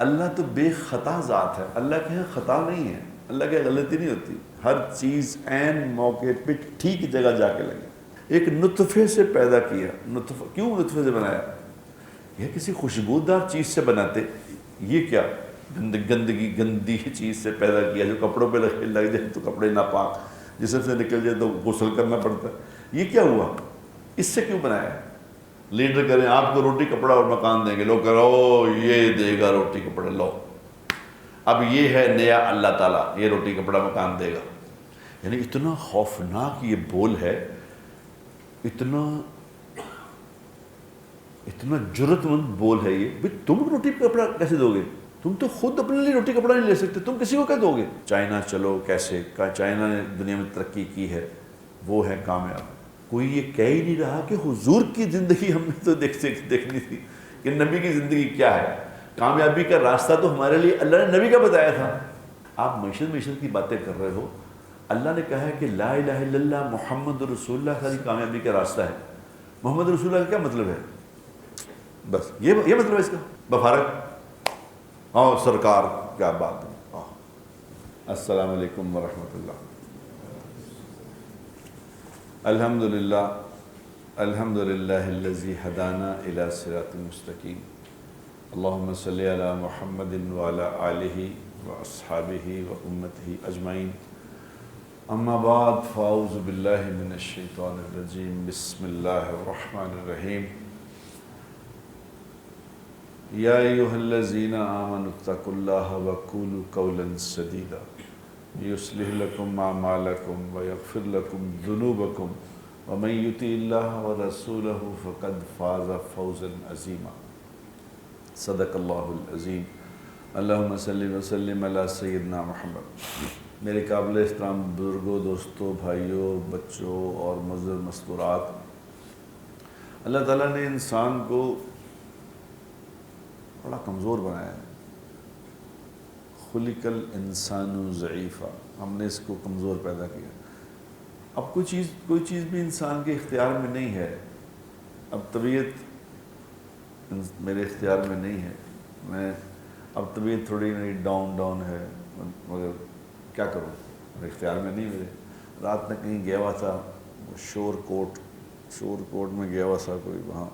اللہ تو بے خطا ذات ہے، اللہ کے یہاں خطا نہیں ہے، اللہ کے غلطی نہیں ہوتی، ہر چیز عین موقع پہ ٹھیک جگہ جا کے لگے۔ ایک نطفے سے پیدا کیا، نطفہ کیوں نطفے سے بنایا؟ یہ کسی خوشبودار چیز سے بناتے، یہ کیا گندگی گندی چیز سے پیدا کیا جو کپڑوں پہ لگ جائے تو کپڑے ناپاک، جسم سے نکل جائے تو غسل کرنا پڑتا ہے، یہ کیا ہوا؟ اس سے کیوں بنایا؟ لیڈر کریں آپ کو روٹی کپڑا اور مکان دیں گے، لوگ کرو یہ دے گا روٹی کپڑا، لو اب یہ ہے نیا اللہ تعالیٰ، یہ روٹی کپڑا مکان دے گا۔ یعنی اتنا خوفناک یہ بول ہے، اتنا جرت مند بول ہے یہ، بھئی تم روٹی کپڑا کیسے دو گے؟ تم تو خود اپنے لیے روٹی کپڑا نہیں لے سکتے، تم کسی کو کیا دو گے؟ چائنا چلو کیسے، چائنا نے دنیا میں ترقی کی ہے، وہ ہے کامیاب۔ کوئی یہ کہہ ہی نہیں رہا کہ حضور کی زندگی ہم نے تو دیکھنی تھی کہ نبی کی زندگی کیا ہے۔ کامیابی کا راستہ تو ہمارے لیے اللہ نے نبی کا بتایا تھا۔ آپ معیشت کی باتیں کر رہے ہو، اللہ نے کہا ہے کہ لا الہ الا اللہ محمد رسول اللہ ساری کامیابی کا راستہ ہے۔ محمد رسول اللہ کا کیا مطلب ہے؟ بس یہ مطلب ہے اس کا، بفارق ہاں سرکار کیا بات ہے۔ السلام علیکم ورحمۃ اللہ۔ الحمدللہ الذی ہدانا الی صراط مستقیم، اللہم صلی علی محمد وعلی آلہ واصحابہ وامتہ اجمعین، اما بعد فاعوذ باللہ من الشیطان الرجیم، بسم اللہ الرحمن الرحیم۔ یا ایھا الذین آمنوا اتقوا اللہ وقولوا قولا سدیدا یصلح لکم اعمالکم ویغفر لکم ذنوبکم ومن یطع اللہ ورسولہ فقد فاز فوزا عظیما۔ صدق اللہ العظیم۔ اللہم صلی وسلم علی سیدنا محمد۔ میرے قابل احترام بزرگوں، دوستوں، بھائیوں، بچوں اور معزز مستورات، اللہ تعالیٰ نے انسان کو بڑا کمزور بنایا ہے۔ خلق الانسان ضعیفا، ہم نے اس کو کمزور پیدا کیا۔ اب کوئی چیز بھی انسان کے اختیار میں نہیں ہے۔ اب طبیعت میرے اختیار میں نہیں ہے، اب طبیعت تھوڑی نہیں ڈاؤن ہے، مگر کیا کروں، میرے اختیار میں نہیں۔ میرے رات میں کہیں گیا ہوا تھا، شور کوٹ میں گیا ہوا تھا، کوئی وہاں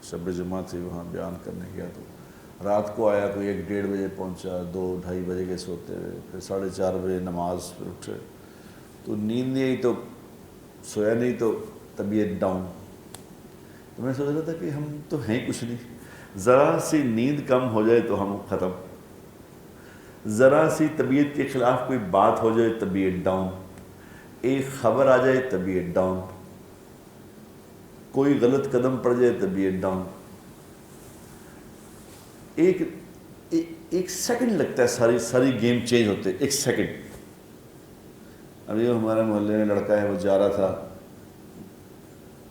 شب جمعہ تھی، وہاں بیان کرنے گیا، تو رات کو آیا، کوئی 1-1:30 بجے پہنچا، 2-2:30 بجے کے سوتے ہوئے، پھر 4:30 بجے نماز، پھر اٹھے تو نیند نہیں آئی، تو سویا نہیں، تو طبیعت ڈاؤن۔ تو میں سوچ رہا تھا کہ ہم تو ہیں کچھ نہیں، ذرا سی نیند کم ہو جائے تو ہم ختم، ذرا سی طبیعت کے خلاف کوئی بات ہو جائے طبیعت ڈاؤن، ایک خبر آ جائے طبیعت ڈاؤن، کوئی غلط قدم پڑ جائے طبیعت ڈاؤن۔ ایک سیکنڈ لگتا ہے ساری گیم چینج ہوتے، ایک سیکنڈ۔ ابھی ہمارے محلے میں لڑکا ہے، وہ جا رہا تھا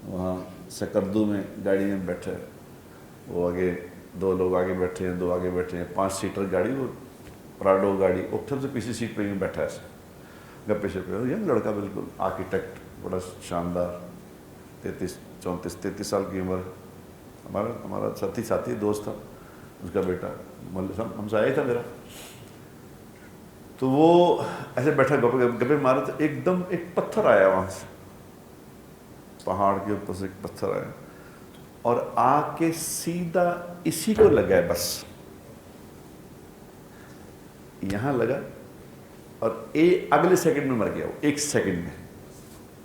وہاں سکردو میں، گاڑی میں بیٹھا ہے، وہ آگے 2 لوگ آگے بیٹھے ہیں، 2 آگے بیٹھے ہیں، 5 سیٹر گاڑی، وہ پراڈو گاڑی، وہ پھر سے پیچھے سیٹ پہ بیٹھا ہے، گپے شپے، ینگ لڑکا بالکل آرکیٹیکٹ، بڑا شاندار، 33 سال کی عمر، ہمارا ساتھی دوست تھا، اس کا بیٹا ہمسایہ تھا میرا۔ تو وہ ایسے بیٹھا گپے مارا، تو ایک دم ایک پتھر آیا وہاں سے، پہاڑ کے اوپر سے ایک پتھر آیا اور آ کے سیدھا اسی کو لگا ہے، بس یہاں لگا، اور اگلے سیکنڈ میں مر گیا وہ، 1 سیکنڈ میں،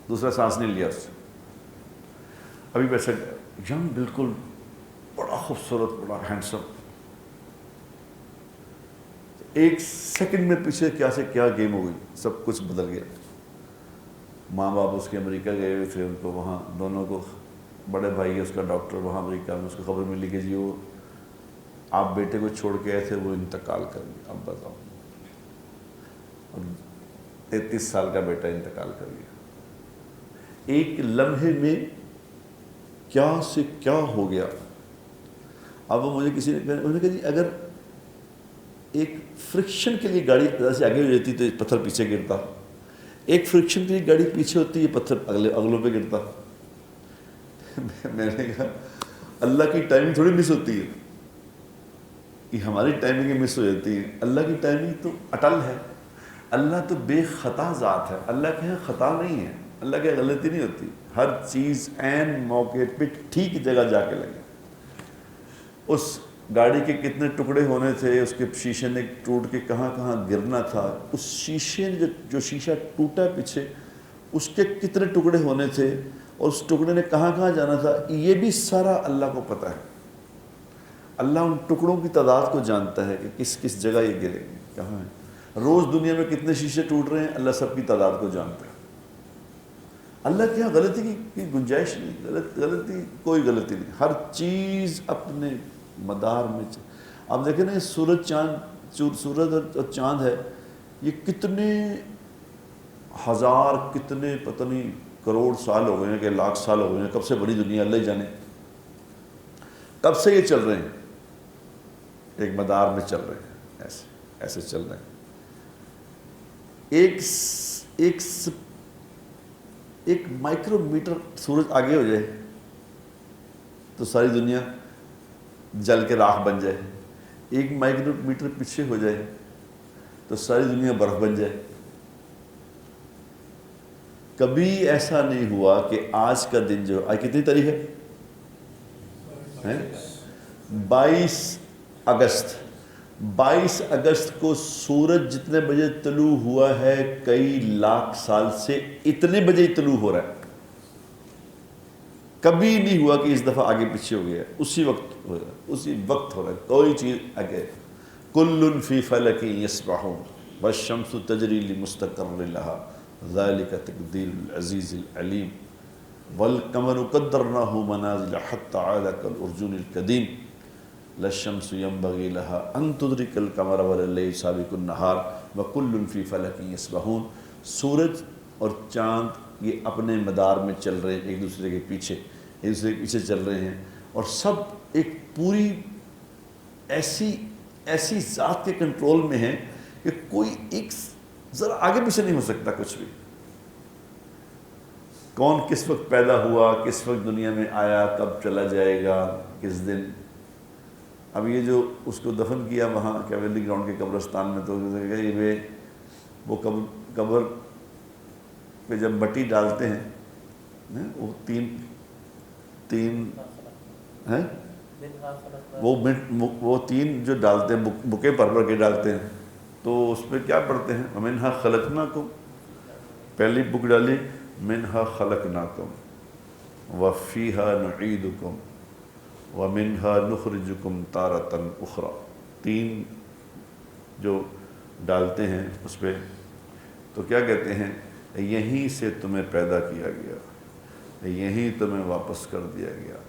دوسرا سانس نہیں لیا اس سے۔ ابھی ویسے ینگ، بالکل بڑا خوبصورت، بڑا ہینڈسم، 1 سیکنڈ میں پیچھے کیا سے کیا گیم ہو گئی، سب کچھ بدل گیا۔ ماں باپ اس کے امریکہ گئے ہوئے تھے، ان کو وہاں دونوں کو، بڑے بھائی اس کا ڈاکٹر وہاں امریکہ میں، اس کو خبر ملی کہ جی وہ آپ بیٹے کو چھوڑ کے آئے تھے، وہ انتقال کر گیا۔ اب بتاؤ، 33 سال کا بیٹا انتقال کر گیا، ایک لمحے میں کیا سے کیا ہو گیا۔ اب وہ مجھے کسی نے کہا جی اگر ایک فرکشن کے لیے گاڑی ذرا سے آگے ہو جاتی تو یہ پتھر پیچھے گرتا، ایک فرکشن کے لیے گاڑی پیچھے ہوتی یہ پتھر اگلوں پہ گرتا۔ میں نے کہا اللہ کی ٹائم تھوڑی مس ہوتی ہے، کہ ہماری ٹائمنگ مس ہو جاتی ہے، اللہ کی ٹائمنگ تو اٹل ہے، اللہ تو بے خطا ذات ہے، اللہ کے یہاں خطا نہیں ہے، اللہ کے غلطی نہیں ہوتی، ہر چیز عین موقع پہ ٹھیک جگہ جا کے لگے۔ اس گاڑی کے کتنے ٹکڑے ہونے تھے، اس کے شیشے نے ٹوٹ کے کہاں کہاں گرنا تھا، اس شیشے نے جو شیشہ ٹوٹا پیچھے اس کے کتنے ٹکڑے ہونے تھے، اور اس ٹکڑے نے کہاں کہاں جانا تھا، یہ بھی سارا اللہ کو پتہ ہے۔ اللہ ان ٹکڑوں کی تعداد کو جانتا ہے کہ کس کس جگہ یہ گرے گے، کہاں ہے۔ روز دنیا میں کتنے شیشے ٹوٹ رہے ہیں، اللہ سب کی تعداد کو جانتا ہے۔ اللہ کے یہاں غلطی کی گنجائش نہیں، غلطی کوئی غلطی نہیں، ہر چیز اپنے مدار میں۔ آپ دیکھیں نا یہ سورج اور چاند ہے، یہ کتنے ہزار، کتنے پتہ نہیں کروڑ سال ہو گئے ہیں کہ لاکھ سال ہو گئے ہیں، کب سے بڑی دنیا اللہ ہی جانے، کب سے یہ چل رہے ہیں، ایک مدار میں چل رہے ہیں، ایسے چل رہے ہیں۔ ایک مائکرو میٹر سورج آگے ہو جائے تو ساری دنیا جل کے راکھ بن جائے، ایک مائکرو میٹر پیچھے ہو جائے تو ساری دنیا برف بن جائے۔ کبھی ایسا نہیں ہوا کہ آج کا دن جو آج کتنی تاریخ ہے، 22 اگست کو سورج جتنے بجے طلوع ہوا ہے کئی لاکھ سال سے اتنے بجے طلوع ہو رہا ہے، کبھی نہیں ہوا کہ اس دفعہ آگے پیچھے ہو گیا، اسی وقت ہو رہا ہے، اسی وقت ہو رہا ہے، کوئی چیز آگے۔ کل فی فلک یسبحون والشمس تجری لمستقر لها ذلك تقدیر العزیز العلیم والقمر قدرناه منازل حتى عاد كالعرجون القدیم لا الشمس ينبغي لها ان تدرك القمر ولا الليل سابق النهار وكل في فلك يسبحون۔ سورج اور چاند یہ اپنے مدار میں چل رہے ہیں، ایک دوسرے کے پیچھے چل رہے ہیں، اور سب ایک پوری ایسی ذات کے کنٹرول میں ہیں کہ کوئی ایک ذرا آگے پیچھے نہیں ہو سکتا کچھ بھی۔ کون کس وقت پیدا ہوا، کس وقت دنیا میں آیا، کب چلا جائے گا، کس دن۔ اب یہ جو اس کو دفن کیا وہاں کیویلی گراؤنڈ کے قبرستان میں، تو وہ قبر پہ جب مٹی ڈالتے ہیں وہ وہ تین جو ڈالتے ہیں بکے پر کے ڈالتے ہیں، تو اس پہ کیا پڑھتے ہیں، وَمِنْهَا خَلَقْنَاكُمْ، پہلی بک ڈالی مِنْهَا خَلَقْنَاكُمْ وَفِيهَا نُعِيدُكُمْ وَمِنْهَا نُخْرِجُكُمْ تَارَةً أُخْرَى، تین جو ڈالتے ہیں اس پہ، تو کیا کہتے ہیں، یہیں سے تمہیں پیدا کیا گیا، یہیں تمہیں واپس کر دیا گیا،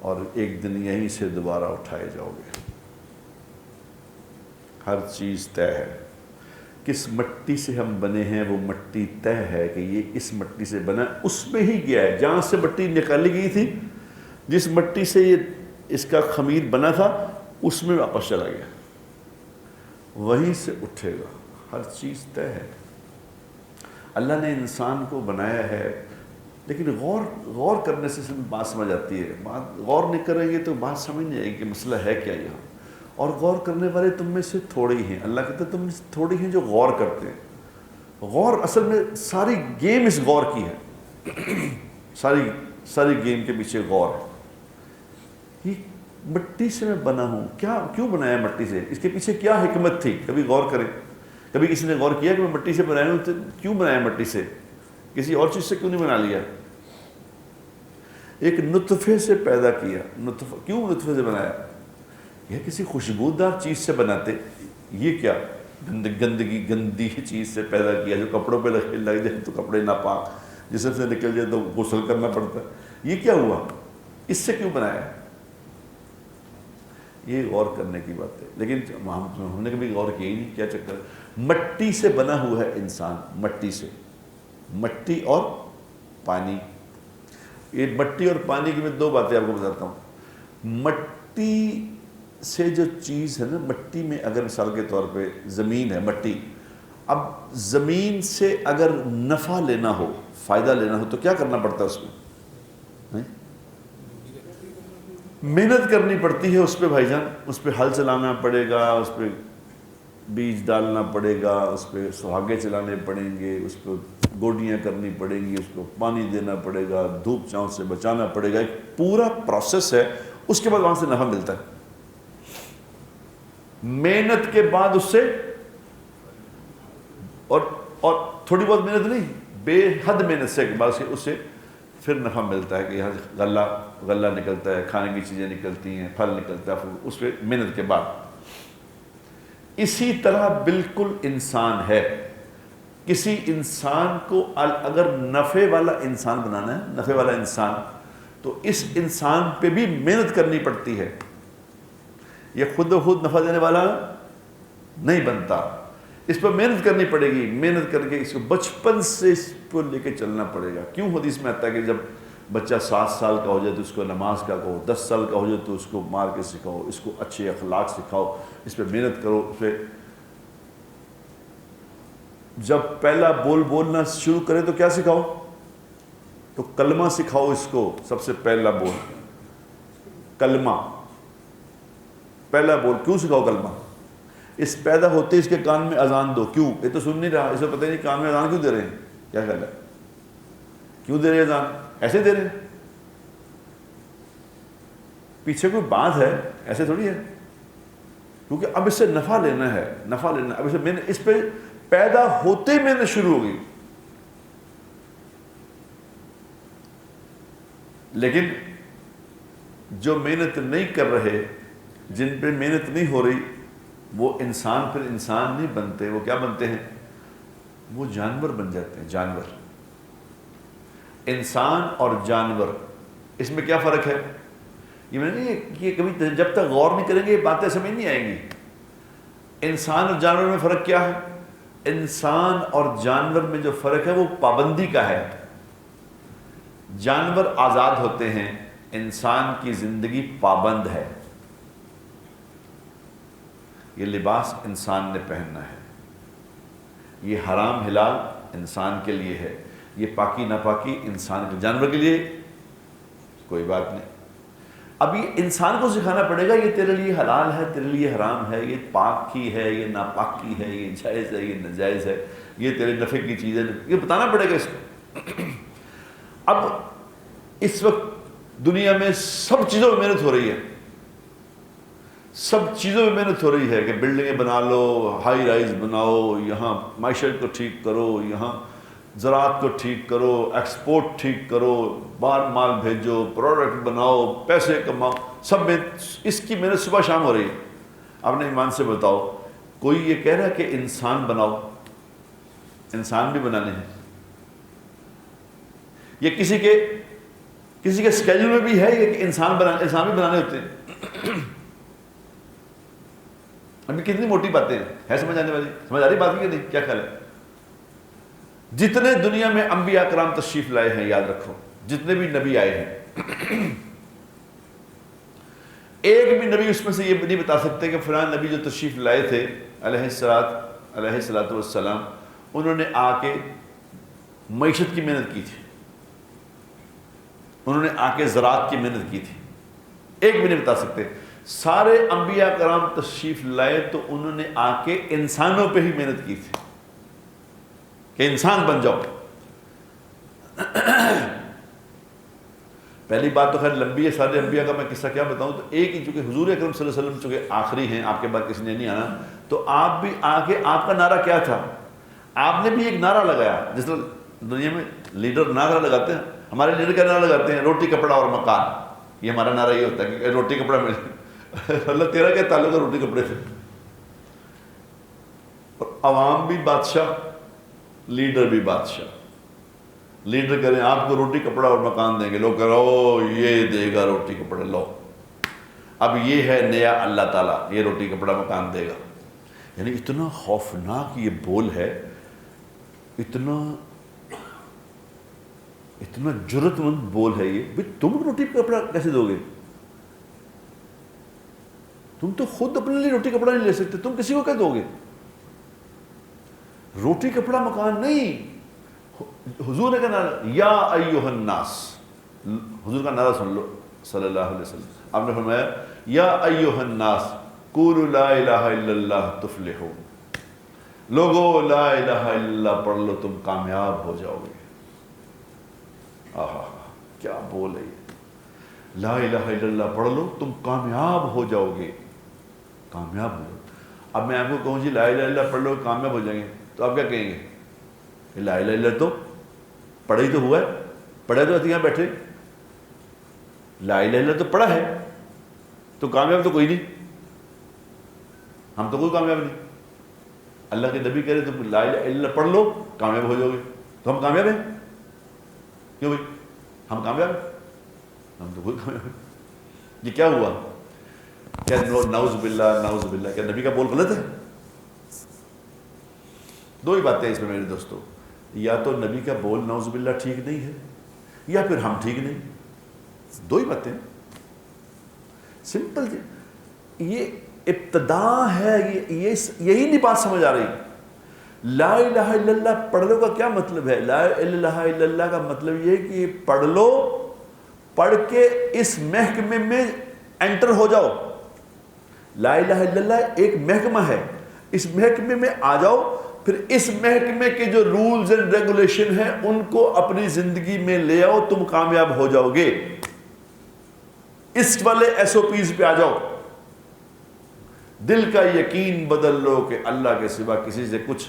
اور ایک دن یہیں سے دوبارہ اٹھائے جاؤ گے۔ ہر چیز طے ہے، کس مٹی سے ہم بنے ہیں وہ مٹی طے ہے کہ یہ اس مٹی سے بنا ہے، اس میں ہی گیا ہے، جہاں سے مٹی نکالی گئی تھی، جس مٹی سے یہ اس کا خمیر بنا تھا اس میں واپس چلا گیا، وہیں سے اٹھے گا، ہر چیز طے ہے۔ اللہ نے انسان کو بنایا ہے، لیکن غور کرنے سے بات سمجھ آتی ہے، غور نہیں کریں گے تو بات سمجھ نہیں آئے گی کہ مسئلہ ہے کیا یہاں، اور غور کرنے والے تم میں سے تھوڑے ہی ہیں۔ اللہ کہتا ہے تم میں سے تھوڑے ہیں جو غور کرتے ہیں۔ غور اصل میں ساری گیم اس غور کی ہے، ساری گیم کے پیچھے غور ہے۔ یہ مٹی سے میں بنا ہوں، کیوں بنایا مٹی سے، اس کے پیچھے کیا حکمت تھی، کبھی غور کریں۔ کبھی کسی نے غور کیا کہ میں مٹی سے بنایا ہوں، تو کیوں بنایا مٹی سے، کسی اور چیز سے کیوں نہیں بنا لیا؟ ایک نطفے سے پیدا کیا، کیوں نطفے سے بنایا؟ یہ کسی خوشبودار چیز سے بناتے، یہ کیا گندی چیز سے پیدا کیا جو کپڑوں پہ لگ جائے تو کپڑے ناپاک، جسم سے نکل جائے تو غسل کرنا پڑتا ہے، یہ کیا ہوا، اس سے کیوں بنایا؟ یہ غور کرنے کی بات ہے، لیکن ہم نے کبھی غور کیا ہی نہیں، کیا چکر ہے؟ مٹی سے بنا ہوا ہے انسان، مٹی سے، مٹی اور پانی۔ یہ مٹی اور پانی کی میں دو باتیں آپ کو بتاتا ہوں۔ مٹی سے جو چیز ہے نا، مٹی میں اگر مثال کے طور پہ زمین ہے، مٹی، اب زمین سے اگر نفع لینا ہو، فائدہ لینا ہو تو کیا کرنا پڑتا ہے اس میں؟ محنت کرنی پڑتی ہے اس پہ بھائی جان، اس پہ ہل چلانا پڑے گا، اس پہ بیج ڈالنا پڑے گا، اس پہ سہاگے چلانے پڑیں گے، اس پہ گوڈیاں کرنی پڑیں گی، اس کو پانی دینا پڑے گا، دھوپ چھاؤں سے بچانا پڑے گا، ایک پورا پروسیس ہے. اس کے بعد وہاں سے نفع ملتا ہے. محنت کے بعد اس سے اور تھوڑی بہت محنت نہیں، بے حد محنت سے بعد اس سے پھر نفع ملتا ہے کہ یہاں غلہ نکلتا ہے، کھانے کی چیزیں نکلتی ہیں، پھل نکلتا ہے، اس پہ محنت کے بعد. اسی طرح بالکل انسان ہے. کسی انسان کو اگر نفع والا انسان بنانا ہے، نفع والا انسان، تو اس انسان پہ بھی محنت کرنی پڑتی ہے. یہ خود بخود نفع دینے والا نہیں بنتا، اس پر محنت کرنی پڑے گی. محنت کر کے اس کو بچپن سے اس کو لے کے چلنا پڑے گا. کیوں حدیث میں آتا ہے کہ جب بچہ 7 سال کا ہو جائے تو اس کو نماز کا کہو، 10 سال کا ہو جائے تو اس کو مار کے سکھاؤ، اس کو اچھے اخلاق سکھاؤ، اس پہ محنت کرو. اس پہ جب پہلا بولنا شروع کرے تو کیا سکھاؤ؟ تو کلمہ سکھاؤ اس کو. سب سے پہلا بول کلمہ، پہلا بول. کیوں سکھاؤ کلمہ؟ اس پیدا ہوتے اس کے کان میں اذان دو. کیوں؟ یہ تو سن نہیں رہا، اسے پتہ نہیں کان میں اذان کیوں دے رہے ہیں. کیا خیال ہے؟ کیوں دے رہے ہیں اذان؟ ایسے دے رہے ہیں؟ پیچھے کوئی بات ہے، ایسے تھوڑی ہے. کیونکہ اب اس سے نفع لینا ہے، نفع لینا. اب میں نے اس پہ پیدا ہوتے ہی محنت شروع ہو گئی. لیکن جو محنت نہیں کر رہے، جن پہ محنت نہیں ہو رہی، وہ انسان پھر انسان نہیں بنتے. وہ کیا بنتے ہیں؟ وہ جانور بن جاتے ہیں. جانور. انسان اور جانور، اس میں کیا فرق ہے؟ یہ میں نے یہ کبھی جب تک غور نہیں کریں گے یہ باتیں سمجھ نہیں آئیں گی. انسان اور جانور میں فرق کیا ہے؟ انسان اور جانور میں جو فرق ہے وہ پابندی کا ہے. جانور آزاد ہوتے ہیں، انسان کی زندگی پابند ہے. یہ لباس انسان نے پہننا ہے، یہ حرام حلال انسان کے لیے ہے، یہ پاکی ناپاکی انسان کے. جانور کے لیے کوئی بات نہیں. اب یہ انسان کو سکھانا پڑے گا یہ تیرے لیے حلال ہے، تیرے لیے حرام ہے، یہ پاک کی ہے، یہ ناپاکی ہے، یہ جائز ہے، یہ ناجائز ہے، یہ تیرے نفع کی چیز ہے، یہ بتانا پڑے گا اس کو. اب اس وقت دنیا میں سب چیزوں میں محنت ہو رہی ہے، سب چیزوں میں محنت ہو رہی ہے کہ بلڈنگیں بنا لو، ہائی رائز بناؤ، یہاں معیشت کو ٹھیک کرو، یہاں زراعت کو ٹھیک کرو، ایکسپورٹ ٹھیک کرو، باہر مال بھیجو، پروڈکٹ بناؤ، پیسے کماؤ. سب میں اس کی محنت صبح شام ہو رہی ہے. اپنے ایمان سے بتاؤ، کوئی یہ کہہ رہا ہے کہ انسان بناؤ؟ انسان بھی بنانے ہیں. یہ کسی کے اسکیجول میں بھی ہے یہ کہ انسان بھی بنانے ہوتے ہیں. ابھی کتنی موٹی باتیں ہیں سمجھ آنے والی؟ سمجھ آ رہی بات کی نہیں؟ کیا خیال ہے؟ جتنے دنیا میں انبیاء کرام تشریف لائے ہیں، یاد رکھو جتنے بھی نبی آئے ہیں، ایک بھی نبی اس میں سے یہ نہیں بتا سکتے کہ فلاں نبی جو تشریف لائے تھے علیہ الصلوۃ والسلام، انہوں نے آ کے معیشت کی محنت کی تھی، انہوں نے آ کے زراعت کی محنت کی تھی. ایک بھی نہیں بتا سکتے. سارے انبیاء کرام تشریف لائے تو انہوں نے آ کے انسانوں پہ ہی محنت کی تھی کہ انسان بن جاؤ. پہلی بات تو خیر لمبی ہے، سارے انبیاء کا میں قصہ کیا بتاؤں. تو ایک ہی، چونکہ حضور اکرم صلی اللہ علیہ وسلم چونکہ آخری ہیں، آپ کے بعد کسی نے نہیں آنا، تو آپ بھی آگے. آپ کا نعرہ کیا تھا؟ آپ نے بھی ایک نعرہ لگایا. جس طرح دنیا میں لیڈر نعرہ لگاتے ہیں، ہمارے لیڈر کا نعرہ لگاتے ہیں روٹی کپڑا اور مکان. یہ ہمارا نعرہ یہ ہوتا ہے کہ روٹی کپڑا ملے. اللہ تیرا کیا تعلق ہے روٹی کپڑے سے؟ اور عوام بھی بادشاہ، لیڈر بھی بادشاہ. لیڈر کریں آپ کو روٹی کپڑا اور مکان دیں گے، لوگ کہہ رہے ہو یہ دے گا روٹی کپڑا، لو اب یہ ہے نیا اللہ تعالیٰ، یہ روٹی کپڑا مکان دے گا. یعنی اتنا خوفناک یہ بول ہے، اتنا جرأت مند بول ہے یہ. بھئی تم روٹی کپڑا کیسے دو گے؟ تم تو خود اپنے لیے روٹی کپڑا نہیں لے سکتے، تم کسی کو کیا دو گے؟ روٹی کپڑا مکان نہیں. حضور نے کہا یا ایھا الناس، حضور کا نعرہ سن لو، صلی اللہ علیہ وسلم، آپ نے فرمایا یا ایھا الناس قولوا لا الہ الا اللہ تفلحوا، لوگو لا الہ الا اللہ پڑھ لو تم کامیاب ہو جاؤ گے۔ آہا کیا بول ہے یہ، لا الہ الا اللہ پڑھ لو تم کامیاب ہو جاؤ گے، کامیاب ہو جاؤ۔ اب میں آپ کو کہوں جی لا الہ الا اللہ پڑھ لو کامیاب ہو جائیں گے، تو آپ کیا کہیں گے؟ لا الہ الا اللہ تو پڑھا ہی تو ہوا ہے، پڑھا تو یہاں بیٹھے، لا الہ الا اللہ تو پڑھا ہے، تو کامیاب تو کوئی نہیں، ہم تو کوئی کامیاب نہیں۔ اللہ کے نبی کہہ رہے تم لا الہ الا اللہ پڑھ لو کامیاب ہو جاؤ گے، تو ہم کامیاب ہیں؟ کیوں بھائی ہم کامیاب ہیں؟ ہم تو کوئی کامیاب ہیں۔ یہ کیا ہوا؟ کیا نعوذ باللہ نعوذ باللہ، کیا نبی کا بول غلط ہے؟ دو ہی باتیں اس میں میرے دوستو، یا تو نبی کا بول نعوذ باللہ ٹھیک نہیں ہے، یا پھر ہم ٹھیک نہیں، دو ہی باتیں، سمپل جی۔ یہ ابتدا ہے، یہی نہیں بات سمجھ آ رہی۔ لا الہ الا اللہ پڑھ لو کا کیا مطلب ہے؟ لا الہ الا اللہ کا مطلب یہ کہ پڑھ لو، پڑھ کے اس محکمے میں انٹر ہو جاؤ۔ لا الہ الا اللہ ایک محکمہ ہے، اس محکمے میں آ جاؤ، پھر اس محکمے کے جو رولز اینڈ ریگولیشن ہیں ان کو اپنی زندگی میں لے آؤ، تم کامیاب ہو جاؤ گے۔ اس والے ایس او پیز پہ آ جاؤ، دل کا یقین بدل لو کہ اللہ کے سوا کسی سے کچھ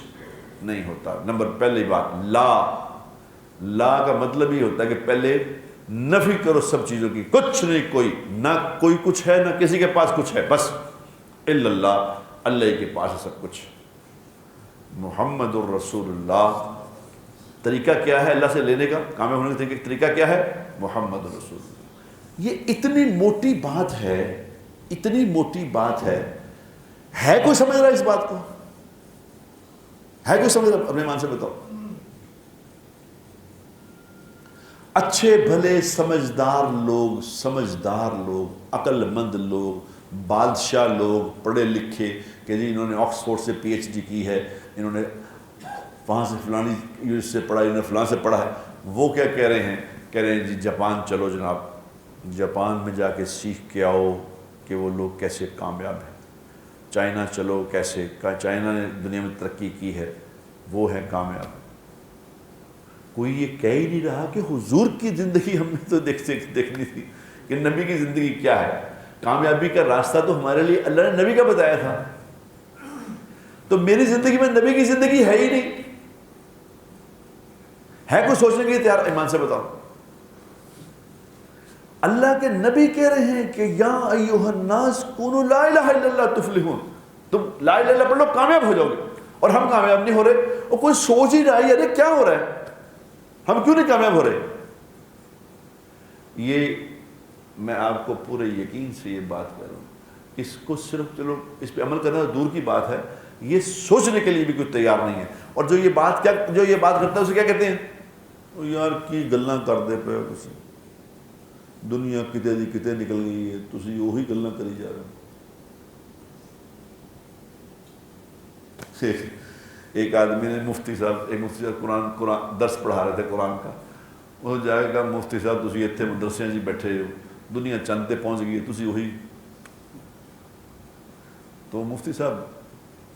نہیں ہوتا۔ نمبر پہلی بات، لا کا مطلب یہ ہوتا ہے کہ پہلے نفی کرو سب چیزوں کی، کچھ نہیں، کوئی نہ کوئی کچھ ہے، نہ کسی کے پاس کچھ ہے، بس الا اللہ، اللہ کے پاس ہے سب کچھ۔ محمد الرسول اللہ، طریقہ کیا ہے اللہ سے لینے کا، کامیاب ہونے کا طریقہ کیا ہے؟ محمد الرسول اللہ۔ یہ اتنی موٹی بات ہے، اتنی موٹی بات ہے کوئی سمجھ رہا ہے اس بات کو؟ ہے کوئی سمجھ رہا؟ اپنے ایمان سے بتاؤ۔ اچھے بھلے سمجھدار لوگ، عقل مند لوگ، بادشاہ لوگ، پڑھے لکھے کہ جی انہوں نے آکسفورڈ سے پی ایچ ڈی کی ہے، انہوں نے وہاں سے فلانی یونیورسٹی سے پڑھا، انہوں نے فلاں سے پڑھا ہے، وہ کیا کہہ رہے ہیں جی جاپان چلو جناب، جاپان میں جا کے سیکھ کے آؤ کہ وہ لوگ کیسے کامیاب ہیں، چائنا چلو، کیسے چائنا نے دنیا میں ترقی کی ہے، وہ ہے کامیاب۔ کوئی یہ کہہ ہی نہیں رہا کہ حضور کی زندگی ہم نے تو دیکھنی تھی کہ نبی کی زندگی کیا ہے۔ کامیابی کا راستہ تو ہمارے لیے اللہ نے نبی کا بتایا تھا، تو میری زندگی میں نبی کی زندگی ہے ہی نہیں۔ ہے کوئی سوچنے کے لیے تیار؟ ایمان سے بتاؤ۔ اللہ کے نبی کہہ رہے ہیں کہ یا ایھا الناس کونوا لا الہ الا اللہ تفلحون، تم لا الہ الا اللہ پڑھ لو کامیاب ہو جاؤ گے، اور ہم کامیاب نہیں ہو رہے، اور کوئی سوچ ہی رہا ہے یار کیا ہو رہا ہے، ہم کیوں نہیں کامیاب ہو رہے؟ یہ میں آپ کو پورے یقین سے یہ بات کر رہا ہوں، اس کو صرف چلو اس پہ عمل کرنا دور کی بات ہے، یہ سوچنے کے لیے بھی کوئی تیار نہیں ہے۔ اور جو یہ بات کرتا ہے اسے کیا کہتے ہیں؟ یار کی گلاں کر دے پے کسی، دنیا کتے دی کتے نکل گئی ہے، تسی وہی گلاں کری جا رہے ہو۔ ایک آدمی نے مفتی صاحب قرآن درس پڑھا رہے تھے قرآن کا، وہ جائے گا مفتی صاحب تسی اتنے مدرسے جی بیٹھے ہو، دنیا چند تے پہنچ گئی ہے، تسی وہی۔ تو مفتی صاحب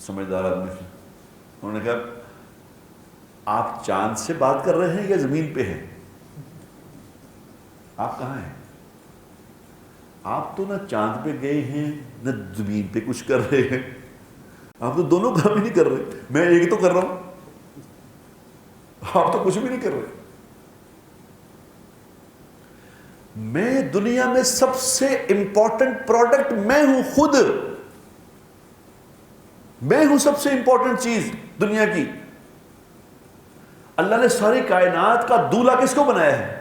سمجھدار آدمی تھے، انہوں نے کہا آپ چاند سے بات کر رہے ہیں یا زمین پہ ہیں؟ آپ کہاں ہیں؟ آپ تو نہ چاند پہ گئے ہیں نہ زمین پہ کچھ کر رہے ہیں، آپ تو دونوں کام ہی نہیں کر رہے، میں ایک تو کر رہا ہوں، آپ تو کچھ بھی نہیں کر رہے۔ میں دنیا میں سب سے امپورٹنٹ پروڈکٹ میں ہوں، خود میں ہوں سب سے امپورٹنٹ چیز دنیا کی۔ اللہ نے ساری کائنات کا دولہا کس کو بنایا ہے؟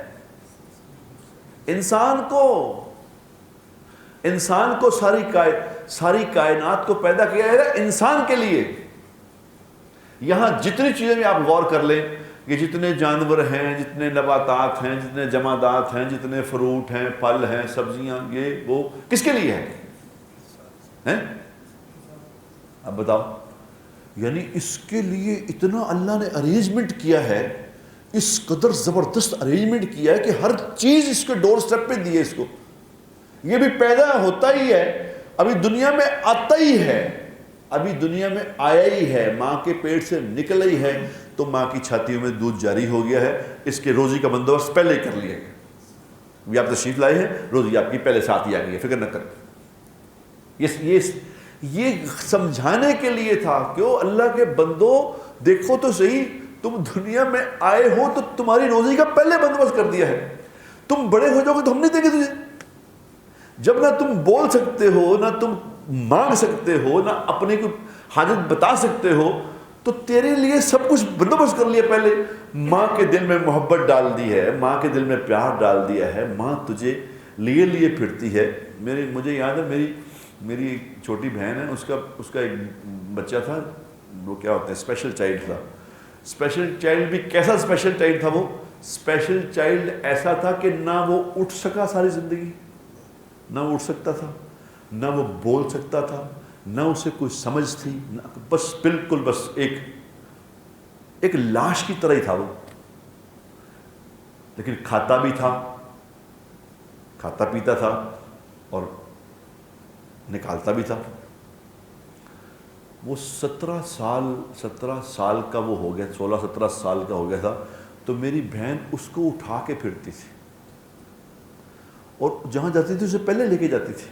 انسان کو ساری کائنات کو پیدا کیا ہے انسان کے لیے۔ یہاں جتنی چیزیں بھی آپ غور کر لیں کہ جتنے جانور ہیں، جتنے نباتات ہیں، جتنے جمادات ہیں، جتنے فروٹ ہیں، پھل ہیں، سبزیاں، یہ وہ کس کے لیے ہے؟ اب بتاؤ، یعنی اس کے لیے اتنا اللہ نے ارینجمنٹ کیا ہے، اس قدر زبردست ارینجمنٹ کیا ہے کہ ہر چیز اس کے ڈور سٹیپ پہ دی ہے اس کو۔ یہ بھی پیدا ہوتا ہی ہے، ابھی دنیا میں آتا ہی ہے، ابھی دنیا میں آیا ہی ہے، ماں کے پیٹ سے نکل ہی ہے تو ماں کی چھاتیوں میں دودھ جاری ہو گیا ہے، اس کے روزی کا بندوبست پہلے ہی کر لیا گیا. یہ آپ تشریف لائے ہیں، روزی آپ کی پہلے ساتھ ہی آ گئی ہے، فکر نہ کریں. یہ سمجھانے کے لیے تھا کہ او اللہ کے بندو دیکھو تو صحیح، تم دنیا میں آئے ہو تو تمہاری روزی کا پہلے بندوبست کر دیا ہے. تم بڑے ہو جاؤ گے تو ہم نہیں دیں گے تجھے. جب نہ تم بول سکتے ہو، نہ تم مانگ سکتے ہو، نہ اپنے کو حاجت بتا سکتے ہو، تو تیرے لیے سب کچھ بندوبست کر لیا پہلے. ماں کے دل میں محبت ڈال دی ہے، ماں کے دل میں پیار ڈال دیا ہے، ماں تجھے لیے پھرتی ہے. مجھے یاد ہے میری ایک چھوٹی بہن ہے، اس کا ایک بچہ تھا، وہ کیا ہوتا ہے اسپیشل چائلڈ تھا. اسپیشل چائلڈ بھی کیسا اسپیشل چائلڈ تھا؟ وہ اسپیشل چائلڈ ایسا تھا کہ نہ وہ اٹھ سکا ساری زندگی، نہ وہ اٹھ سکتا تھا، نہ وہ بول سکتا تھا، نہ اسے کوئی سمجھ تھی، بس بالکل بس ایک لاش کی طرح ہی تھا وہ. لیکن کھاتا بھی تھا، کھاتا پیتا تھا اور نکالتا بھی تھا. وہ 17 سال کا وہ ہو گیا، 16-17 سال کا ہو گیا تھا تو میری بہن اس کو اٹھا کے پھرتی تھی اور جہاں جاتی تھی اسے پہلے لے کے جاتی تھی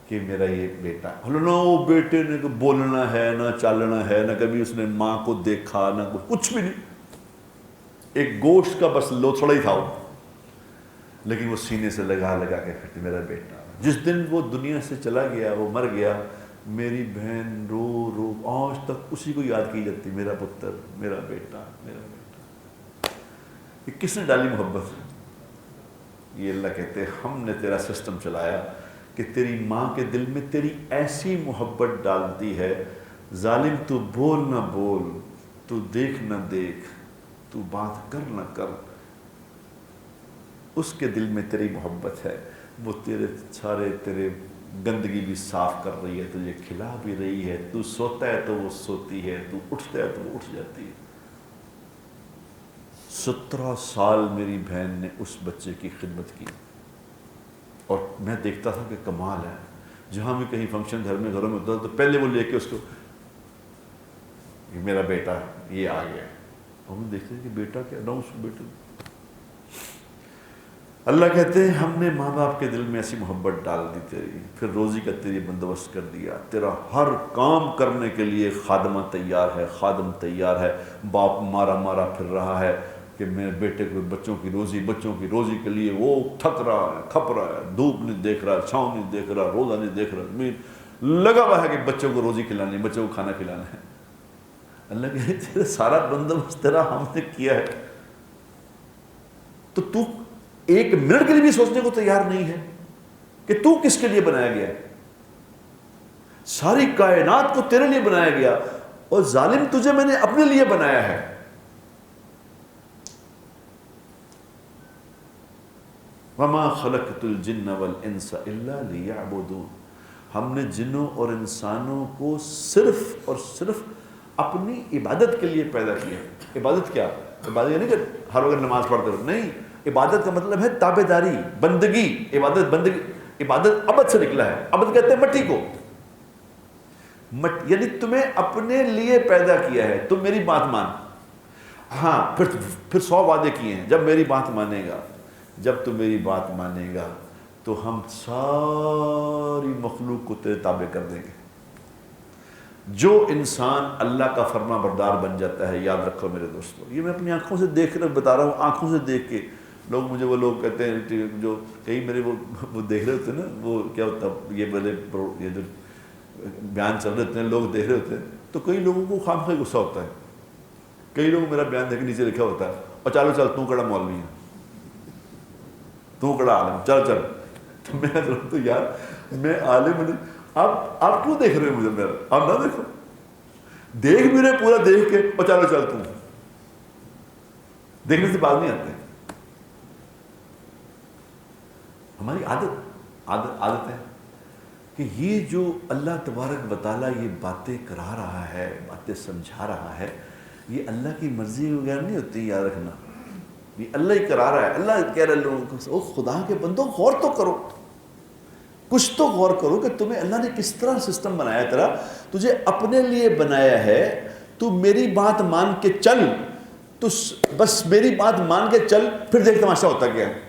کہ میرا یہ بیٹا. نہ وہ بیٹے نے بولنا ہے، نہ چالنا ہے، نہ کبھی اس نے ماں کو دیکھا، نہ کچھ بھی نہیں. ایک گوشت کا بس لوتھڑا ہی تھا وہ، لیکن وہ سینے سے لگا کے پھرتی میرا بیٹا. جس دن وہ دنیا سے چلا گیا، وہ مر گیا، میری بہن رو آج تک اسی کو یاد کی جاتی، میرا پتر، میرا بیٹا، میرا بیٹا. یہ کس نے ڈالی محبت؟ یہ اللہ کہتے ہیں ہم نے تیرا سسٹم چلایا کہ تیری ماں کے دل میں تیری ایسی محبت ڈالتی ہے، ظالم تو بول نہ بول، تو دیکھ نہ دیکھ، تو بات کر نہ کر، اس کے دل میں تیری محبت ہے. وہ تیرے گندگی بھی صاف کر رہی ہے، تجھے کھلا بھی رہی ہے، تو سوتا ہے تو وہ سوتی ہے، تو اٹھتا ہے تو وہ اٹھ جاتی ہے. 17 سال میری بہن نے اس بچے کی خدمت کی اور میں دیکھتا تھا کہ کمال ہے. جہاں بھی کہیں فنکشن گھروں میں ہوتا تو پہلے وہ لے کے اس کو، میرا بیٹا یہ آ گیا، اور ہم دیکھتے ہیں کہ بیٹا کیا نہ اس کو بیٹا. اللہ کہتے ہیں ہم نے ماں باپ کے دل میں ایسی محبت ڈال دی تیری، پھر روزی کا تیری بندوبست کر دیا، تیرا ہر کام کرنے کے لیے خادمہ تیار ہے، خادم تیار ہے. باپ مارا پھر رہا ہے کہ میرے بیٹے کو بچوں کی روزی کے لیے وہ تھک رہا ہے، کھپ رہا ہے، دھوپ نہیں دیکھ رہا، چھاؤں نہیں دیکھ رہا، روزہ نہیں دیکھ رہا، لگا ہوا ہے کہ بچوں کو روزی کھلانی ہے، بچوں کو کھانا کھلانا ہے. اللہ کہتے ہیں تیرا سارا بندوبست تیرا ہم نے کیا ہے، تو ایک منٹ کے لیے بھی سوچنے کو تیار نہیں ہے کہ تو کس کے لیے بنایا گیا ہے. ساری کائنات کو تیرے لیے بنایا گیا اور ظالم تجھے میں نے اپنے لیے بنایا ہے. وَمَا خَلَقْتُ الْجِنَّ وَالْإِنسَ إِلَّا لِيَعْبُدُونَ. ہم نے جنوں اور انسانوں کو صرف اور صرف اپنی عبادت کے لیے پیدا کیا. عبادت کیا؟ عبادت یہ نہیں کہ ہر وقت نماز پڑھتے رہو، نہیں. عبادت کا مطلب ہے تابع داری، بندگی. عبادت عبد سے نکلا ہے. عبد کہتے ہیں مٹی کو، یعنی تمہیں اپنے لیے پیدا کیا ہے. تم میری بات مان. ہاں پھر 100 وعدے کیے ہیں، جب میری بات مانے گا، جب تم میری بات مانے گا تو ہم ساری مخلوق کو تیرے تابع کر دیں گے. جو انسان اللہ کا فرما بردار بن جاتا ہے، یاد رکھو میرے دوستو، یہ میں اپنی آنکھوں سے دیکھ کر بتا رہا ہوں، آنکھوں سے دیکھ کے وہ لوگ کہتے ہیں جو کئی میرے وہ دیکھ رہے ہوتے ہیں نا، وہ کیا ہوتا ہے یہ جو بیان چل رہے ہوتے ہیں، لوگ دیکھ رہے ہوتے ہیں تو کئی لوگوں کو خامخواہ غصہ ہوتا ہے. کئی لوگ میرا بیان دیکھ کے نیچے لکھا ہوتا ہے اور چل تو کڑا مولوی ہے، تو کڑا عالم، چل. تو میں تو یار میں عالم نہیں، آپ کیوں دیکھ رہے ہیں مجھے؟ میرا آپ نہ دیکھو، دیکھ بھی رہے پورا دیکھ کے اور چل تو دیکھنے سے بات نہیں آتے. ہماری عادت ہے کہ یہ جو اللہ تبارک و تعالیٰ یہ باتیں کرا رہا ہے، باتیں سمجھا رہا ہے، یہ اللہ کی مرضی وغیرہ نہیں ہوتی. یاد رکھنا، یہ اللہ ہی کرا رہا ہے. اللہ کہہ رہا ہے لوگوں کو، خدا کے بندوں غور تو کرو. کچھ تو غور کرو کہ تمہیں اللہ نے کس طرح سسٹم بنایا، تیرا تجھے اپنے لیے بنایا ہے، تو میری بات مان کے چل، تو بس میری بات مان کے چل، پھر دیکھ تماشا ہوتا کیا ہے۔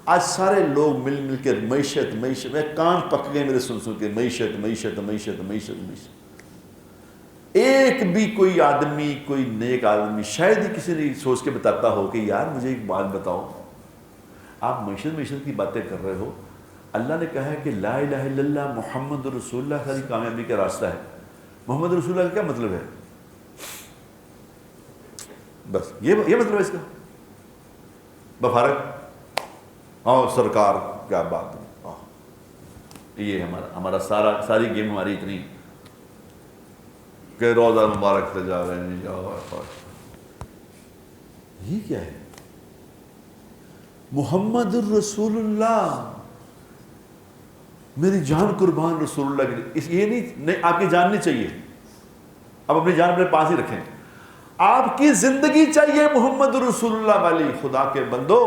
آج سارے لوگ مل مل کے معیشت معیشت، میں کان پک گئے میرے سن کے، معیشت معیشت معیشت معیشت معیشت۔ ایک بھی کوئی آدمی، کوئی نیک آدمی شاید ہی کسی نے سوچ کے بتاتا ہو کہ یار مجھے ایک بات بتاؤ، آپ معیشت معیشت کی باتیں کر رہے ہو، اللہ نے کہا ہے کہ لا الہ الا اللہ محمد رسول اللہ ساری کامیابی کا راستہ ہے۔ محمد رسول اللہ کا کیا مطلب ہے؟ بس یہ مطلب ہے اس کا، بفارق سرکار کیا بات ہے، یہ ہمارا ساری گیم ہماری اتنی کہ روزہ مبارک سے جا رہے ہیں، یہ کیا ہے؟ محمد الرسول اللہ، میری جان قربان رسول اللہ کے لیے، یہ نہیں آپ کی جان نہیں چاہیے، آپ اپنی جان اپنے پاس ہی رکھیں، آپ کی زندگی چاہیے محمد رسول اللہ والی۔ خدا کے بندو،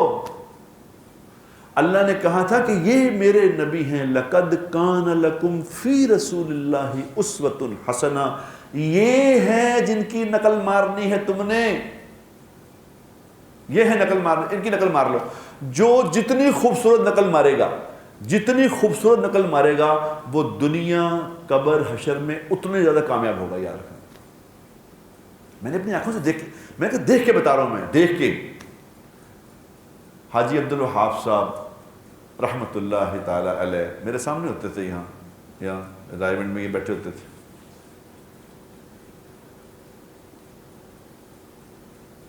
اللہ نے کہا تھا کہ یہ میرے نبی ہیں، لَقَدْ كَانَ لَكُمْ فِي رَسُولِ اللَّهِ أُسْوَةٌ حَسَنَةٌ، یہ ہے جن کی نقل مارنی ہے تم نے، یہ ہے نقل مارنی، ان کی نقل مار لو۔ جو جتنی خوبصورت نقل مارے گا، جتنی خوبصورت نقل مارے گا، وہ دنیا قبر حشر میں اتنے زیادہ کامیاب ہوگا۔ یار میں نے اپنی آنکھوں سے دیکھ کے بتا رہا ہوں، میں دیکھ کے۔ حاجی عبدالوہاب صاحب رحمۃ اللہ تعالی علیہ میرے سامنے ہوتے تھے، یہاں رائے گنج میں یہ بیٹھے ہوتے تھے،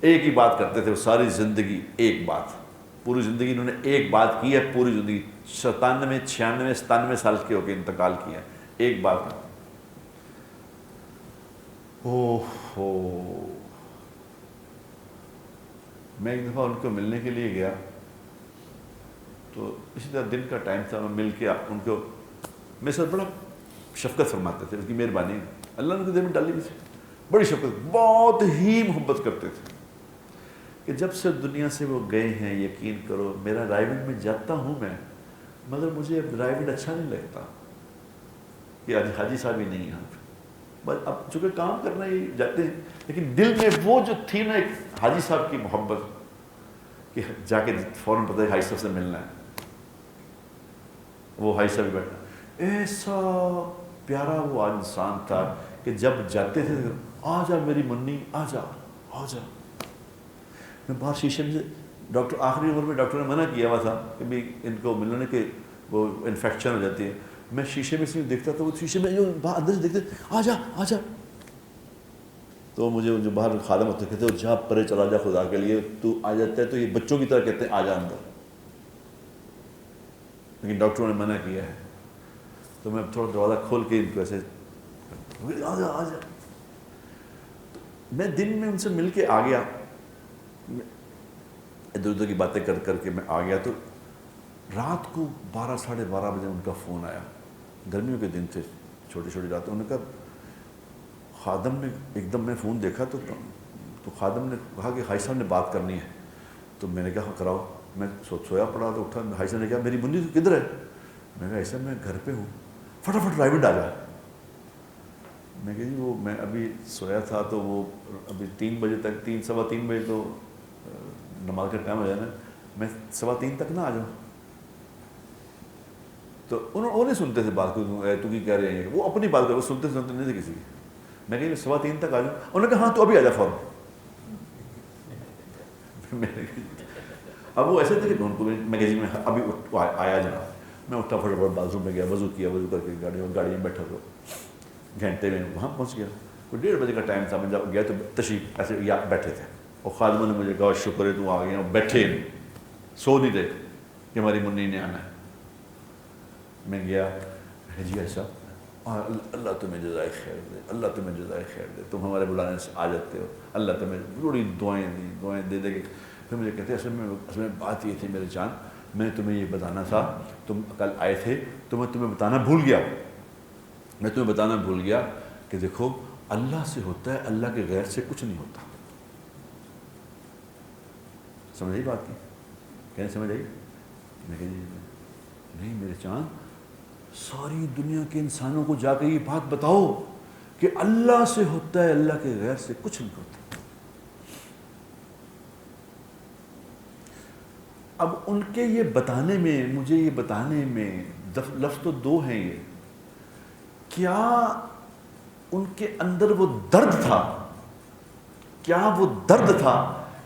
ایک ہی بات کرتے تھے وہ ساری زندگی، ایک بات، پوری زندگی انہوں نے ایک بات کی ہے، پوری زندگی 97 96 97 سال کے ہو کے انتقال کیا ہے، ایک بات۔ میں ایک دفعہ ان کو ملنے کے لیے گیا، تو اسی طرح دن کا ٹائم تھا، میں مل کے ان کو میرے ساتھ بڑا شفقت فرماتے تھے، اس کی مہربانی اللہ نے ان کے دل میں ڈالی ہوئی تھی، بڑی شفقت، بہت ہی محبت کرتے تھے کہ جب سے دنیا سے وہ گئے ہیں، یقین کرو میرا رائے گنج میں جاتا ہوں میں، مگر مجھے اب رائے گنج اچھا نہیں لگتا کہ حاجی صاحب ہی نہیں یہاں پہ، بس اب چونکہ کام کرنا ہی جاتے ہیں، لیکن دل میں وہ جو تھی نا ایک حاجی صاحب کی محبت، کہ جا کے فوراً پتہ ہے حاجی صاحب سے ملنا ہے، وہ حاجی صاحب بیٹھا، ایسا پیارا وہ انسان تھا کہ جب جاتے تھے آ جا میری منی، آ جا آ جا۔ میں باہر شیشے میں سے، ڈاکٹر آخری عمر میں ڈاکٹر نے منع کیا ہوا تھا کہ بھی ان کو ملنے کے وہ انفیکشن ہو جاتی ہے، میں شیشے میں سے دیکھتا تھا، وہ شیشے میں جو اندر سے دیکھتے آ جا آ جا، تو مجھے جو باہر خادم ہوتے کہتے ہیں جا پرے چلا جا خدا کے لیے، تو آ جاتا ہے تو یہ بچوں کی طرح کہتے ہیں آ جا اندر، لیکن ڈاکٹروں نے منع کیا ہے، تو میں تھوڑا دروازہ کھول کے ان کو ایسے آ جا آ جا، میں دن میں ان سے مل کے آ گیا، ادھر ادھر کی باتیں کر کر کے میں آ گیا، تو رات کو 12 ساڑھے 12 بجے ان کا فون آیا، گرمیوں کے دن تھے، چھوٹی چھوٹی راتیں، انہوں نے کہا خادم نے، ایک دم میں فون دیکھا تو خادم نے کہا کہ حاجی صاحب نے بات کرنی ہے، تو میں نے کہا کراؤ، میں سویا پڑا تو اٹھا، حاجی صاحب نے کہا میری منی کدھر ہے، میں کہا ایسا میں گھر پہ ہوں، فٹافٹ رائے گنج آ جا، میں کہا جی وہ میں ابھی سویا تھا تو وہ ابھی 3 بجے تک، 3 سوا 3 بجے تو نماز کا ٹائم ہو جانا، میں 2:15 تک نہ آ جاؤں، تو انہوں نے سنتے تھے بات کو، تو کی کہہ رہے ہیں، وہ اپنی بات کر، وہ سنتے نہیں تھے کسی کی، میں کہ 2:15 تک آ جاؤں، انہوں نے کہا ہاں تو ابھی آ جا فوراً، اب وہ ایسے تھے کہ ان کو میں کہ جی میں ابھی آیا جناب، میں اٹھا فٹافٹ باتھ روم میں گیا، وضو کیا، وضو کر کے گاڑی میں بیٹھا، تو گھنٹے میں وہاں پہنچ گیا، کوئی 1:30 بجے کا ٹائم تھا، میں جب گیا تو تشریف ایسے بیٹھے تھے، اور خادموں نے مجھے کہا شکر ہے تو آ گئے، بیٹھے سو نہیں رہے کہ ہماری منی نے آنا ہے، میں گیا، جی ایسا اللہ تمہیں جزائے خیر دے، اللہ تمہیں جزائے خیر دے، تم ہمارے بلانے سے آ جاتے ہو، اللہ تمہیں بڑی دعائیں دے دے کے، پھر مجھے کہتے ہیں اصل میں بات یہ تھی میرے جان، میں نے تمہیں یہ بتانا تھا، تم کل آئے تھے تو میں تمہیں بتانا بھول گیا کہ دیکھو اللہ سے ہوتا ہے، اللہ کے غیر سے کچھ نہیں ہوتا، سمجھ آئی بات کی؟ کہنے سمجھ آئی؟ میں کہ نہیں میرے چاند، ساری دنیا کے انسانوں کو جا کے یہ بات بتاؤ کہ اللہ سے ہوتا ہے، اللہ کے غیر سے کچھ نہیں ہوتا۔ اب ان کے یہ بتانے میں، مجھے یہ بتانے میں، لفظ تو دو ہیں یہ، کیا ان کے اندر وہ درد تھا، کیا وہ درد تھا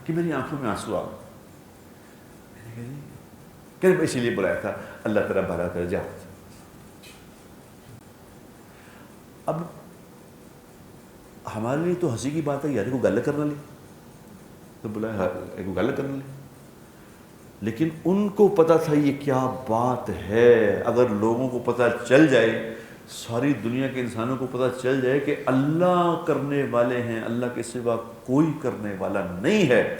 کہ میری آنکھوں میں آنسو آ گئے؟ کہ اسی لیے بلایا تھا اللہ تیرا بھلا کر جا۔ اب ہمارے لیے تو ہنسی کی بات ہے یار، کو گل کرنا لی تو بلایا کو گل کرنا لی، لیکن ان کو پتہ تھا یہ کیا بات ہے۔ اگر لوگوں کو پتہ چل جائے، ساری دنیا کے انسانوں کو پتہ چل جائے کہ اللہ کرنے والے ہیں، اللہ کے سوا کوئی کرنے والا نہیں ہے،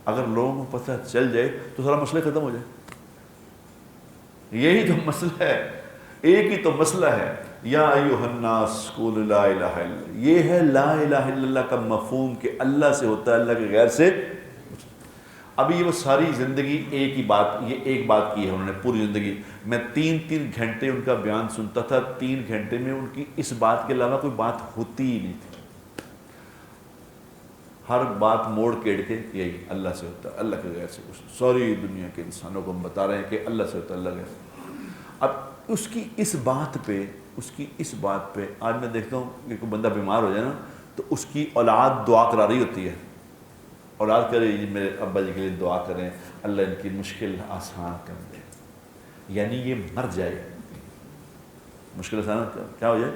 اگر لوگوں کو پتہ چل جائے تو سارا مسئلہ ختم ہو جائے۔ یہی تو مسئلہ ہے، ایک ہی تو مسئلہ ہے، یا ایھا الناس قولوا لا الہ الا اللہ۔ یہ ہے لا الہ الا اللہ کا مفہوم کہ اللہ سے ہوتا ہے، اللہ کے غیر سے۔ ابھی یہ وہ ساری زندگی ایک ہی بات، یہ ایک بات کی ہے انہوں نے پوری زندگی۔ میں 3 گھنٹے ان کا بیان سنتا تھا، 3 گھنٹے میں ان کی اس بات کے علاوہ کوئی بات ہوتی ہی نہیں تھی۔ ہر بات موڑ کیڑ کے یہی اللہ سے ہوتا ہے، اللہ کے غیر سے کچھ۔ ساری دنیا کے انسانوں کو ہم بتا رہے ہیں کہ اللہ سے ہوتا ہے، اللہ کے غیر سے۔ اب اس کی اس بات پہ آج میں دیکھتا ہوں کہ کوئی بندہ بیمار ہو جائے نا تو اس کی اولاد دعا کرا رہی ہوتی ہے، اولاد کرے جی میرے ابا جی کے لیے دعا کریں، اللہ ان کی مشکل آسان کر دے، یعنی یہ مر جائے، مشکل آسان کیا ہو جائے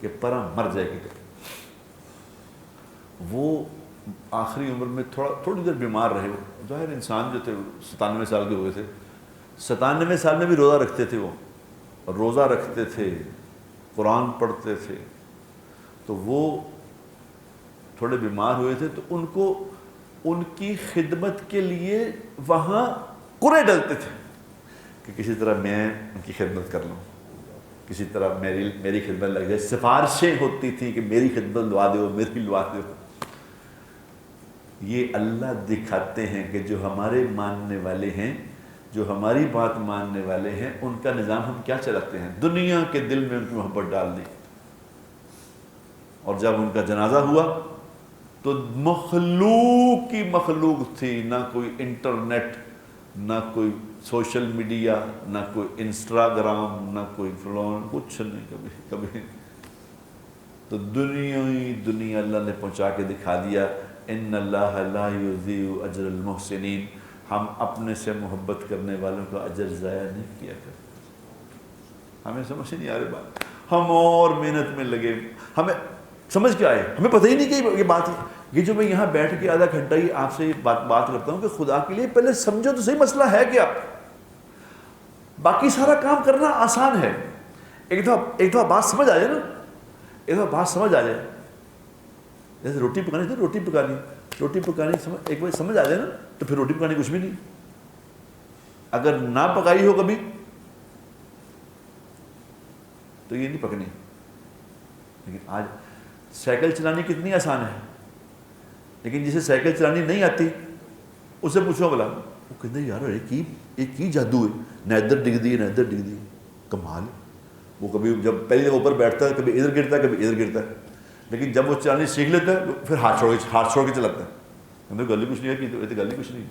کہ پرا مر جائے کہ وہ آخری عمر میں تھوڑی دیر بیمار رہے۔ ظاہر انسان جو تھے 97 سال کے ہوئے تھے، 97 سال میں بھی روزہ رکھتے تھے، وہ روزہ رکھتے تھے، قرآن پڑھتے تھے، تو وہ تھوڑے بیمار ہوئے تھے تو ان کو ان کی خدمت کے لیے وہاں قرعے ڈلتے تھے کہ کسی طرح میں ان کی خدمت کر لوں، کسی طرح میری خدمت لگ جائے۔ سفارشیں ہوتی تھیں کہ میری خدمت لوا دو، میری لوا دو۔ یہ اللہ دکھاتے ہیں کہ جو ہمارے ماننے والے ہیں، جو ہماری بات ماننے والے ہیں، ان کا نظام ہم کیا چلاتے ہیں، دنیا کے دل میں ان کی محبت ڈال دی۔ اور جب ان کا جنازہ ہوا تو مخلوق کی مخلوق تھی، نہ کوئی انٹرنیٹ، نہ کوئی سوشل میڈیا، نہ کوئی انسٹاگرام، نہ کوئی فلان، کچھ نہیں، کبھی تو دنیا اللہ نے پہنچا کے دکھا دیا، ان اللہ لا یضیع اجر المحسنین، ہم اپنے سے محبت کرنے والوں کا اجر ضائع نہیں کیا کرتے۔ ہمیں سمجھ نہیں آ رہی بات، ہم اور محنت میں لگے، ہمیں سمجھ کے آئے، ہمیں پتہ ہی نہیں کہ یہ بات ہے۔ یہ جو میں یہاں بیٹھ کے آدھا گھنٹہ ہی آپ سے بات کرتا ہوں کہ خدا کے لیے پہلے سمجھو تو صحیح مسئلہ ہے کیا، باقی سارا کام کرنا آسان ہے۔ ایک دفعہ بات سمجھ آ جائے نا، ایک دفعہ بات سمجھ آ جائے، جیسے روٹی پکانی تھی، روٹی پکانی ایک بار سمجھ آ جائے نا تو پھر روٹی پکانی کچھ بھی نہیں۔ اگر نہ پکائی ہو کبھی تو یہ نہیں پکنی۔ لیکن آج سائیکل چلانی کتنی آسان ہے، لیکن جسے سائیکل چلانی نہیں آتی اس سے پوچھو بلا، وہ کہتے ہیں یار ایک کی جادو ہے، نہ ادھر ڈگ دی نہ ادھر ڈگ دی، کمال۔ وہ کبھی جب پہلی دفعہ اوپر بیٹھتا ہے کبھی ادھر گرتا ہے کبھی ادھر گرتا ہے، لیکن جب وہ چلانی سیکھ لیتا ہے پھر ہاتھ چھوڑ کے چلاتا ہے، کہتے گلی کچھ نہیں ہے کہ گلی کچھ نہیں۔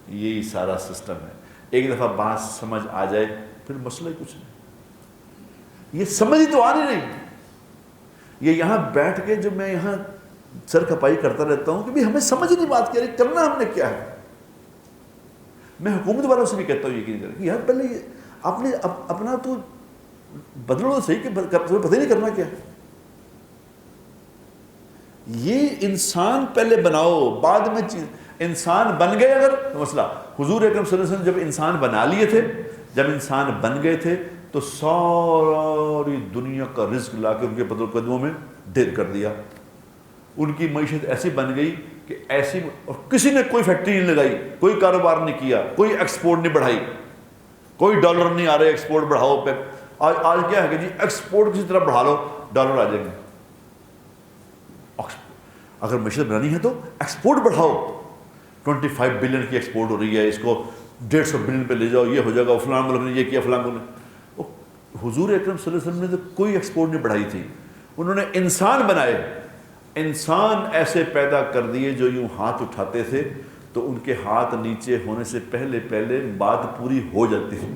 یہی سارا سسٹم ہے، ایک دفعہ بات سمجھ آ جائے پھر مسئلہ ہی کچھ نہیں۔ یہ سمجھ تو آ نہیں، یہ یہاں بیٹھ کے جو میں یہاں سر کھپائی کرتا رہتا ہوں کہ بھی ہمیں سمجھ نہیں بات کیا، کرنا ہم نے کیا ہے۔ میں حکومت والوں سے بھی کہتا ہوں یقین کریں کہ یار پہلے آپ نے اپنا تو بدلو تو صحیح کہ تمہیں پتہ ہی نہیں کرنا کیا۔ یہ انسان پہلے بناؤ، بعد میں انسان بن گئے اگر تو مسئلہ۔ حضور اکرم صلی اللہ علیہ وسلم جب انسان بنا لیے تھے، جب انسان بن گئے تھے تو ساری دنیا کا رزق لا کے ان کے قدموں میں ڈھیر کر دیا۔ ان کی معیشت ایسی بن گئی کہ ایسی، اور کسی نے کوئی فیکٹری نہیں لگائی، کوئی کاروبار نہیں کیا، کوئی ایکسپورٹ نہیں بڑھائی، کوئی ڈالر نہیں آ رہے ایکسپورٹ بڑھاؤ پہ۔ آج کیا ہے کہ جی ایکسپورٹ کسی طرح بڑھا لو ڈالر آ جائیں گے۔ اگر معیشت بنانی ہے تو ایکسپورٹ بڑھاؤ، 25 بلین کی ایکسپورٹ ہو رہی ہے، اس کو 150 بلین پہ لے جاؤ، یہ ہو جائے گا، فلاں ملک نے یہ کیا، فلاں ملک نے۔ حضور اکرم صلی اللہ علیہ وسلم نے تو کوئی ایکسپورٹ نہیں بڑھائی تھی، انہوں نے انسان بنائے، انسان ایسے پیدا کر دیے جو یوں ہاتھ اٹھاتے تھے تو ان کے ہاتھ نیچے ہونے سے پہلے پہلے بات پوری ہو جاتی تھی۔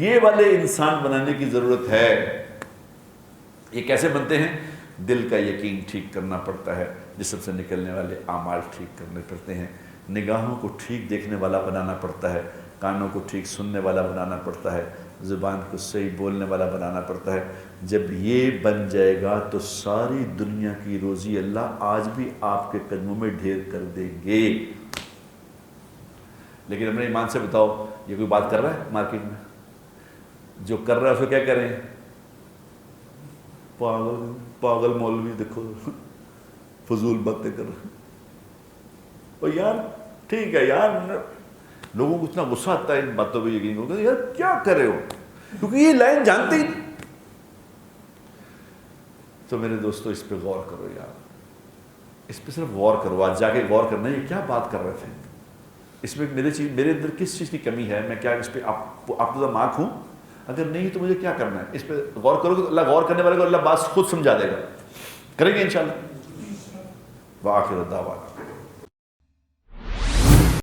یہ والے انسان بنانے کی ضرورت ہے۔ یہ کیسے بنتے ہیں؟ دل کا یقین ٹھیک کرنا پڑتا ہے، جسم سے نکلنے والے اعمال ٹھیک کرنے پڑتے ہیں، نگاہوں کو ٹھیک دیکھنے والا بنانا پڑتا ہے، کانوں کو ٹھیک سننے والا بنانا پڑتا ہے، زبان کو صحیح بولنے والا بنانا پڑتا ہے۔ جب یہ بن جائے گا تو ساری دنیا کی روزی اللہ آج بھی آپ کے قدموں میں ڈھیر کر دیں گے۔ لیکن اپنے ایمان سے بتاؤ، یہ کوئی بات کر رہا ہے مارکیٹ میں؟ جو کر رہا ہے اسے کیا کریں؟ پاگل مولوی دیکھو فضول باتیں کر رہے ہیں۔ اور یار ٹھیک ہے یار، لوگوں کو اتنا غصہ آتا ہے ان باتوں پہ یقین ہوگا، یار کیا کر رہے ہو، کیونکہ یہ لائن جانتے ہی نہیں۔ تو میرے دوستو اس پہ غور کرو یار، اس پہ صرف غور کرو، آج جا کے غور کرنا یہ کیا بات کر رہے تھے، اس میں میرے اندر کس چیز کی کمی ہے، میں کیا اس پہ آپ کو مارک ہوں، اگر نہیں تو مجھے کیا کرنا ہے۔ اس پہ غور کرو تو اللہ غور کرنے والے کو اللہ بات خود سمجھا دے گا، کریں گے انشاءاللہ۔ وآخر دعوانا